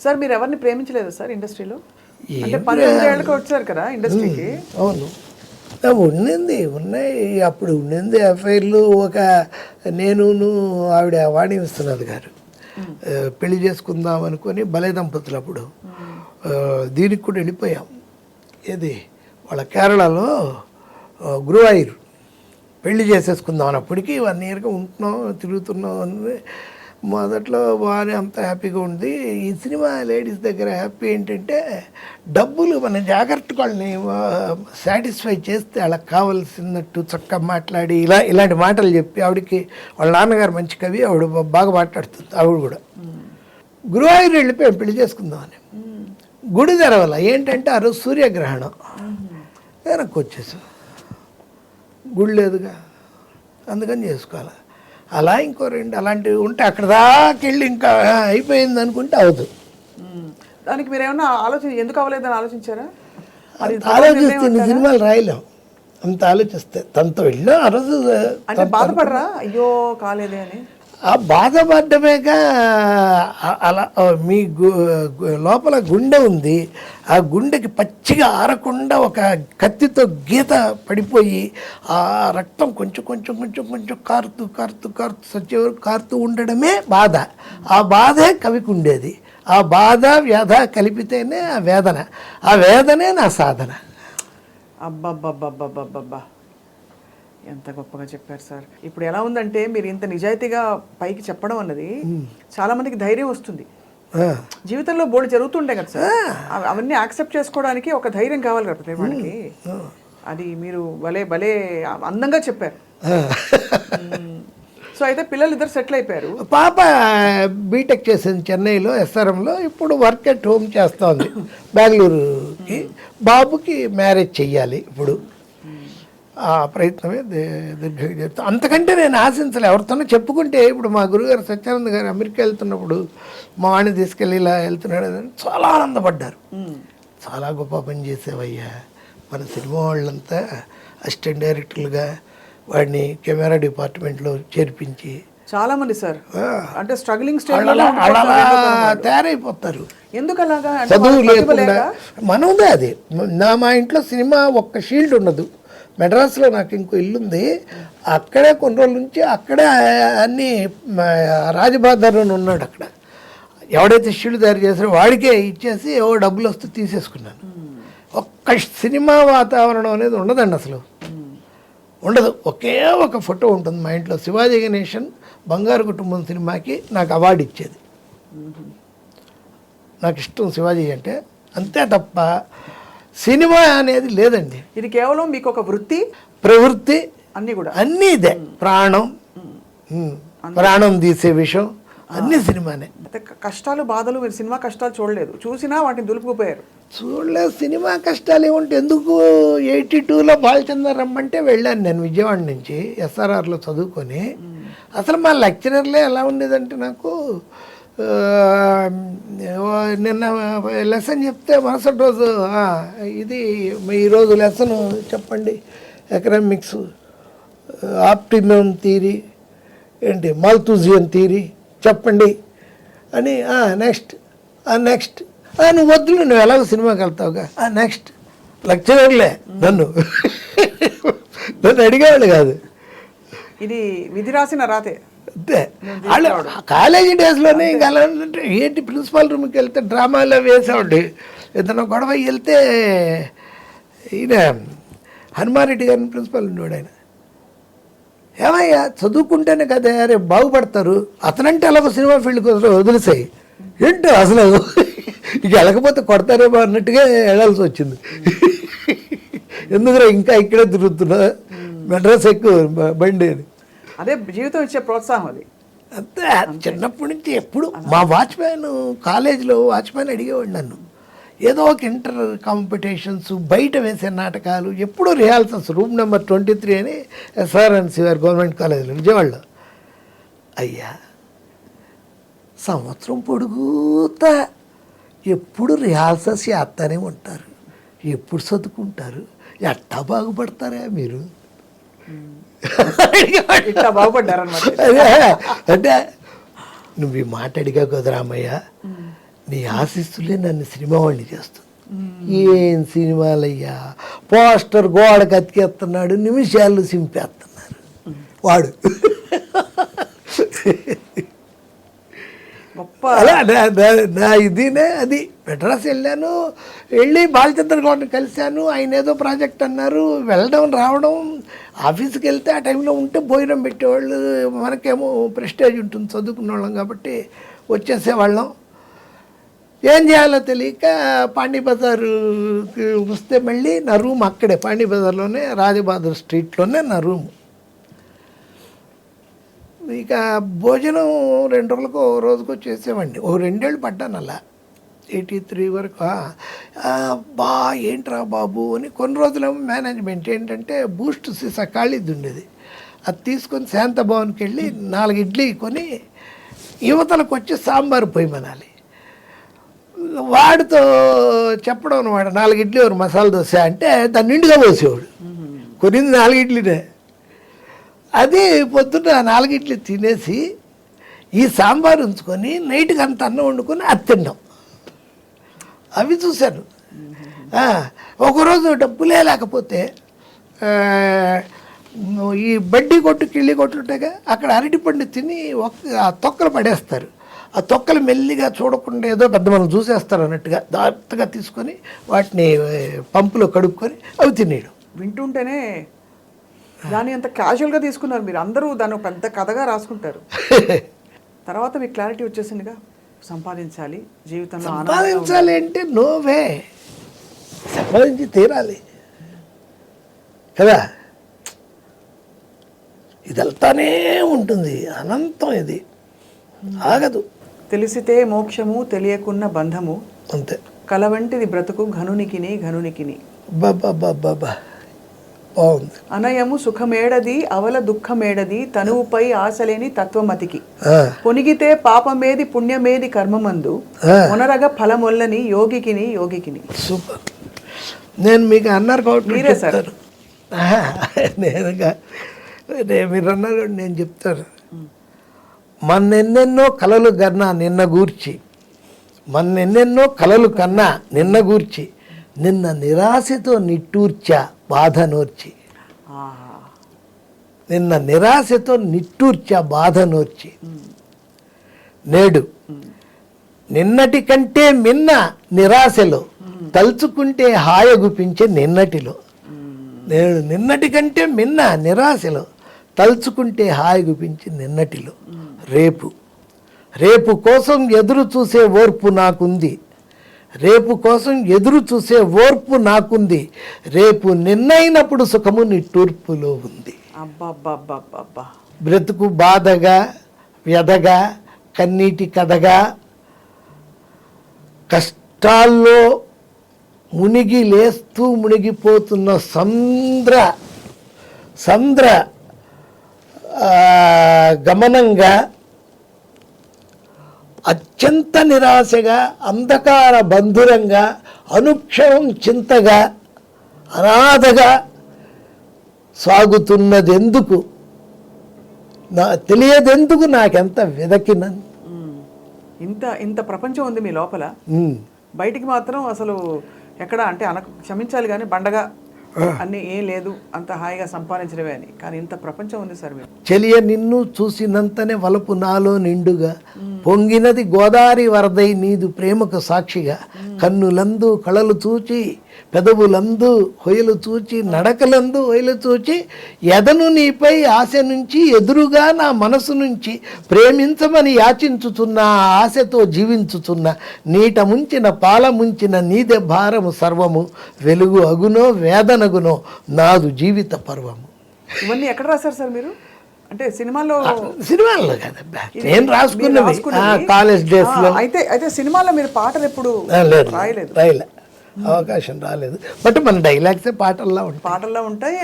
Sir మీరు ఎవరిని ప్రేమించలేదు sir ఇండస్ట్రీలో? అంటే 19 ఏళ్ళకి వచ్చారు కదా ఇండస్ట్రీకి. అవును, ఉన్నాయి అప్పుడు ఉండింది ఎఫ్ఐఆర్లు. ఒక నేను ఆవిడ వాణి విశ్వనాథ్ గారు పెళ్లి చేసుకుందాం అనుకొని భలే దంపతులు అప్పుడు దీనికి కూడా వెళ్ళిపోయాం. ఏది వాళ్ళ కేరళలో గురువాయూర్ పెళ్లి చేసేసుకుందాం అన్నప్పటికీ 1 ఇయర్గా ఉంటున్నాం, తిరుగుతున్నాం అని. మొదట్లో బాగానే అంత హ్యాపీగా ఉంది. ఈ సినిమా లేడీస్ దగ్గర హ్యాపీ ఏంటంటే డబ్బులు మన జాగ్రత్తగా వాళ్ళని సాటిస్ఫై చేస్తే వాళ్ళకి కావాల్సినట్టు చక్కగా మాట్లాడి ఇలాంటి మాటలు చెప్పి, ఆవిడకి వాళ్ళ నాన్నగారు మంచి కవి, ఆవిడ బాగా మాట్లాడుతుంది. ఆవిడ కూడా గురువాయూరు వెళ్ళిపోయాం పెళ్లి చేసుకుందామని. గుడి తెరవల ఏంటంటే ఆ రోజు సూర్యగ్రహణం. వెనక్కి వచ్చేసాం, గుడి లేదుగా, అందుకని చేసుకోవాలి. అలా ఇంకో 2 అలాంటివి ఉంటే అక్కడ దాకా వెళ్ళి ఇంకా అయిపోయింది అనుకుంటే అవదు. దానికి మీరు ఏమన్నా ఎందుకు అవ్వలేదని ఆలోచించారా? ఆలోచిస్తే ఇన్ని సినిమాలు రాయలేం, అంత ఆలోచిస్తే. తనతో వెళ్ళాం ఆ రోజు. అంటే బాధపడరా అయ్యో కాలేదే అని? ఆ బాధపడ్డమేగా. అలా మీ లోపల గుండె ఉంది, ఆ గుండెకి పచ్చిగా ఆరకుండా ఒక కత్తితో గీత పడిపోయి ఆ రక్తం కొంచెం కొంచెం కొంచెం కొంచెం కారుతూ కారుతూ కారుతూ సచ్చేవారు కారుతూ ఉండడమే బాధ. ఆ బాధే కవికి ఉండేది. ఆ బాధ వ్యధ కలిపితేనే ఆ వేదన, ఆ వేదనే నా సాధన. అబ్బబ్బబ్బబ్బబ్బబ్బా, ఎంత గొప్పగా చెప్పారు సార్. ఇప్పుడు ఎలా ఉందంటే మీరు ఇంత నిజాయితీగా పైకి చెప్పడం అన్నది చాలా మందికి ధైర్యం వస్తుంది. జీవితంలో బోల్డ్ జరుగుతుంటాయి కదా సార్, అవన్నీ యాక్సెప్ట్ చేసుకోవడానికి ఒక ధైర్యం కావాలి కదా ప్రతి వాడికి. అది మీరు భలే భలే అందంగా చెప్పారు. సో అయితే పిల్లలు ఇద్దరు సెటిల్ అయిపోయారు. పాప బీటెక్ చేసింది చెన్నైలో ఎస్ఆర్ఎంలో, ఇప్పుడు వర్క్ ఎట్ హోమ్ చేస్తోంది బెంగళూరుకి. బాబుకి మ్యారేజ్ చెయ్యాలి ఇప్పుడు. ఆ ప్రయత్నమే దీర్ఘంగా చెప్తాను. అంతకంటే నేను ఆశించలే. ఎవరితోనో చెప్పుకుంటే, ఇప్పుడు మా గురుగారు సత్యానంద గారు అమెరికా వెళ్తున్నప్పుడు మా వాడిని తీసుకెళ్ళి ఇలా వెళ్తున్నాడు అని చాలా ఆనందపడ్డారు. చాలా గొప్ప పని చేసేవయ్యా, మన సినిమా వాళ్ళంతా అసిస్టెంట్ డైరెక్టర్లుగా వాడిని కెమెరా డిపార్ట్మెంట్లో చేర్పించి చాలా మంది సార్ అంటే స్ట్రగ్లింగ్ స్టేజ్ అలా తయారైపోతారు. ఎందుకు అలాగా? చదువు లేకుండా మనదే అది. మా ఇంట్లో సినిమా ఒక్క షీల్డ్ ఉండదు. మెడ్రాస్లో నాకు ఇంకో ఇల్లుంది, అక్కడే కొన్ని రోజుల నుంచి అక్కడే అన్నీ రాజబాదర్ అని ఉన్నాడు. అక్కడ ఎవడైతే షీల్డ్ తయారు చేశారో వాడికే ఇచ్చేసి ఏవో డబ్బులు వస్తూ తీసేసుకున్నాను. ఒక్క సినిమా వాతావరణం అనేది ఉండదండి, అసలు ఉండదు. ఒకే ఒక ఫోటో ఉంటుంది మా ఇంట్లో. శివాజీ గణేశన్ బంగారు కుటుంబం సినిమాకి నాకు అవార్డు ఇచ్చేది. నాకు ఇష్టం శివాజీ అంటే, అంతే తప్ప సినిమా అనేది లేదండి. ఇది కేవలం మీకు ఒక వృత్తి, ప్రవృత్తి, అన్నీ కూడా అన్నీ ఇదే. ప్రాణం తీసే విషయం అన్నీ సినిమానే. కష్టాలు బాధలు మీరు సినిమా కష్టాలు చూడలేదు, చూసినా వాటిని దులుపుకుపోయారు. చూడలేదు. సినిమా కష్టాలు ఏముంటే ఎందుకు? 82లో బాలచందర్ రమ్మంటే వెళ్ళాను నేను విజయవాడ నుంచి ఎస్ఆర్ఆర్లో చదువుకొని. అసలు మా లెక్చరర్లే ఎలా ఉండేదంటే, నాకు నిన్న లెసన్ చెప్తే మరుసటి రోజు ఇది ఈరోజు లెసన్ చెప్పండి, ఎకనామిక్స్ ఆప్టిమమ్ థియరీ ఏంటి మాల్తూజియన్ థియరీ చెప్పండి అని. నెక్స్ట్ నెక్స్ట్ నువ్వు వద్దులు, నువ్వు ఎలాగో సినిమాకి వెళ్తావుగా, నెక్స్ట్. లెక్చరర్లే నన్ను అడిగేవాళ్ళు కాదు. ఇది విధి రాసిన రాతే. అంతే. వాళ్ళు కాలేజీ డేస్లోనే ఇంకా అలా ఏంటి, ప్రిన్సిపాల్ రూమ్కి వెళ్తే డ్రామాలో వేసేవాడి. ఏదైనా గొడవ వెళ్తే ఈయన హనుమారెడ్డి గారిని ప్రిన్సిపాల్ ఉండేవాడు. ఆయన ఏమయ్యా చదువుకుంటేనే కదా రేపు బాగుపడతారు, అతనంటే అలాగో సినిమా ఫీల్డ్ కోసం వదిలేసాయి ఏంటో అసలు ఇక వెళ్ళకపోతే కొడతారేమో అన్నట్టుగా వెళ్ళాల్సి వచ్చింది. ఎందుకురా ఇంకా ఇక్కడే తిరుగుతున్నా, మెడ్రాస్ ఎక్కువ బండి అని. అదే జీవితం ఇచ్చే ప్రోత్సాహం అది. అంతే. చిన్నప్పటి నుంచి ఎప్పుడు మా వాచ్మ్యాన్ కాలేజీలో వాచ్మ్యాన్ అడిగేవాడు నన్ను, ఏదో ఒక ఇంటర్ కాంపిటీషన్స్, బయట వేసే నాటకాలు, ఎప్పుడూ రిహార్సల్స్. రూమ్ నెంబర్ 23 అని ఎస్ఆర్ఎన్సి గారు గవర్నమెంట్ కాలేజీలో విజయవాడలో. అయ్యా సంవత్సరం పొడుగుతా ఎప్పుడు రిహార్సల్స్ చేస్తూనే ఉంటారు, ఎప్పుడు చదువుకుంటారు, ఎట్టా బాగుపడతారా మీరు? ఇట్లా బాగుపడ్డారన్నమాట. అంటే నువ్వు ఈ మాట అడిగా కదా రామయ్య, నీ ఆశీస్సులే నన్ను సినిమా వాడిని చేస్తుంది. ఏం సినిమాలయ్యా, పోస్టర్ గోడకు అతికేస్తున్నాడు, నిమిషాలు సింపేస్తున్నారు వాడు. అలా నా ఇదినే అది. మెడ్రాస్ వెళ్ళి బాలచంద్ర గౌడ్ని కలిశాను. ఆయన ఏదో ప్రాజెక్ట్ అన్నారు, వెళ్ళడం రావడం. ఆఫీస్కి వెళ్తే ఆ టైంలో ఉంటే భోజనం పెట్టేవాళ్ళు, మనకేమో ప్రెస్టేజ్ ఉంటుంది చదువుకున్న వాళ్ళం కాబట్టి వచ్చేసేవాళ్ళం. ఏం చేయాలో తెలియక పాండీ బజారుకి వస్తే మళ్ళీ నా రూమ్ అక్కడే పాండీ బజార్లోనే, రాజబహదూర్ స్ట్రీట్లోనే నా రూమ్. ఇక భోజనం 2 రోజులకు రోజుకో చేసేవాడిని. 2 ఏళ్ళు పడ్డాను అలా, 83 వరకు. బా ఏంట్రా బాబు అని. కొన్ని రోజులేమో మేనేజ్మెంట్ ఏంటంటే బూస్ట్ సీసా ఖాళీది ఉండేది, అది తీసుకొని శాంతభవన్కి వెళ్ళి 4 ఇడ్లీ కొని యువతలకు వచ్చి సాంబారు పొయ్యమనాలి. వాడితో చెప్పడం అనమాట, 4 ఇడ్లీ ఒక మసాలా దోశ అంటే దాన్ని నిండుగా పోసేవాడు. కొనింది 4 ఇడ్లీనే. అది పొద్దున్న 4 ఇడ్లీ తినేసి ఈ సాంబార్ ఉంచుకొని నైట్కి అంత అన్నం వండుకొని అది తిన్నాం. అవి చూశాను. ఒకరోజు డబ్బులే లేకపోతే ఈ బడ్డీ కొట్టు కిళ్ళి కొట్లు ఉంటాయిగా, అక్కడ అరటిపండు తిని ఆ తొక్కలు పడేస్తారు. ఆ తొక్కలు మెల్లిగా చూడకుండా ఏదో పెద్ద మనం చూసేస్తారు అన్నట్టుగా జాగ్రత్తగా తీసుకొని వాటిని పంపులో కడుక్కొని అవి తినేయడం. వింటుంటేనే దాన్ని అంత క్యాజువల్గా తీసుకున్నారు మీరు. అందరూ దాన్ని ఒక పెద్ద కథగా రాసుకుంటారు. తర్వాత మీకు క్లారిటీ వచ్చేసిందిగా, సంపాదించాలి జీవితంలో. సంపాదించాలి అంటే నోవే, సంపాదించి తీరాలి కదా. ఇది వెళ్తానే ఉంటుంది, అనంతం, ఇది ఆగదు. తెలిసితే మోక్షము, తెలియకున్న బంధము, అంతే. కల వంటిది బ్రతుకు ఘనునికిని ఘనునికిని. బాబా బాగుంది. అనయము సుఖమేడది, అవల దుఃఖమేడది, తనువుపై ఆశలేని తత్వమతికి. పొనిగితే పాపమేది పుణ్యమేది కర్మమందు, మొనరగ ఫలమొల్లని యోగికిని యోగికిని. సూపర్. నేను మీకు అన్నారు కాబట్టి మీరే సార్. మీరు అన్నారు కాబట్టి నేను చెప్తాను. మన్నెన్నెన్నో కలలు కన్నా నిన్న గూర్చి, మన్నెన్నెన్నో కలలు కన్నా నిన్న గూర్చి, నిన్న నిరాశతో నిట్టూర్చా బాధ నోర్చి. నిన్న నిరాశతో నిట్టూర్చా బాధ నోర్చి, నేడు నిన్నటి కంటే మిన్న నిరాశలో, తలుచుకుంటే హాయగుపించే నిన్నటిలో. నేడు నిన్నటి కంటే మిన్న నిరాశలో, తలుచుకుంటే హాయగుపించే నిన్నటిలో. రేపు కోసం ఎదురు చూసే ఓర్పు నాకుంది, రేపు కోసం ఎదురు చూసే ఓర్పు నాకుంది, రేపు నిన్నైనప్పుడు సుఖము నిట్టూర్పులో ఉంది. బ్రతుకు బాధగా, వ్యధగా, కన్నీటి కథగా, కష్టాల్లో మునిగి లేస్తూ మునిగిపోతున్న సంద్ర గమనంగా, అత్యంత నిరాశగా, అంధకార బంధురంగా, అనుక్షణం చింతగా, అనాథగా సాగుతున్నదెందుకు, తెలియదెందుకు నాకెంత వెదకిన. ఇంత ప్రపంచం ఉంది మీ లోపల, బయటికి మాత్రం అసలు ఎక్కడ అంటే క్షమించాలి కానీ బండగా అన్నీ ఏం లేదు, అంత హాయిగా సంపాదించడమే అని. కానీ ఇంత ప్రపంచం ఉంది సార్ మీరు. చెలియ నిన్ను చూసినంతనే వలపు నాలో నిండుగా, పొంగినది గోదావరి వరదై నీదు ప్రేమకు సాక్షిగా, కన్నులందు కళలు చూచి, పెదవులందు హొయలు చూచి, నడకలందు హొయలు చూచి, ఎదను నీపై ఆశ నుంచి, ఎదురుగా నా మనసు నుంచి ప్రేమించమని యాచించుచున్న, ఆశతో జీవించుచున్న, నీట ముంచిన పాల ముంచిన నీదే భారము సర్వము, వెలుగు అగునో వేదనగునో నాదు జీవిత పర్వము. ఇవన్నీ ఎక్కడ రాశారు సార్ మీరు? అంటే సినిమాలో కదబ్బా, నేను రాసుకున్నది కాలేజ్ డేస్ లో. అయితే సినిమాలో మీరు పాటలు ఎప్పుడు రాయలేదు? అవకాశం రాలేదు. బట్ మన డైలాగ్సే పాటల్లో ఉంటాయి.